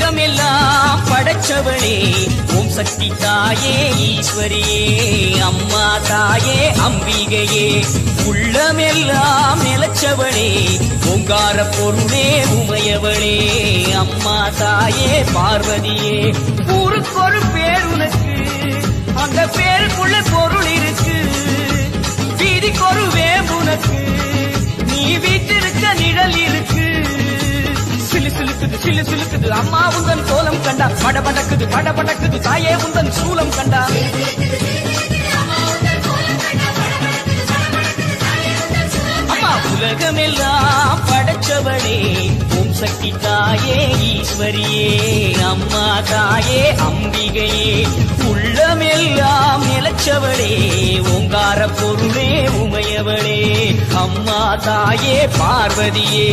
உலகமெல்லாம் படைச்சவளே ஓம் சக்தி தாயே ஈஸ்வரியே அம்மா தாயே அம்பிகையே உள்ளமெல்லாம் நிலச்சவளே ஓங்கார பொருளே உமையவளே அம்மா தாயே பார்வதியே ஊருக்கொரு பேர் உனக்கு அந்த பேருக்குள்ள பொருள் இருக்கு வீதிக்கொரு வேம்புனக்கு நீ வீட்டிருக்க நிழல் இருக்கு சிலு சிலுக்குது சிலு சிலுக்குது அம்மா உந்தன் கோலம் கண்டா படபடக்குது படபடக்குது தாயே உந்தன் சூலம் கண்டா அம்மா உலகமெல்லாம் படைச்சவளே ஓம் சக்தி தாயே ஈஸ்வரியே அம்மா தாயே அம்பிகையே உள்ளமெல்லாம் நிலச்சவளே ஓங்கார பொருளே உமையவளே அம்மா தாயே பார்வதியே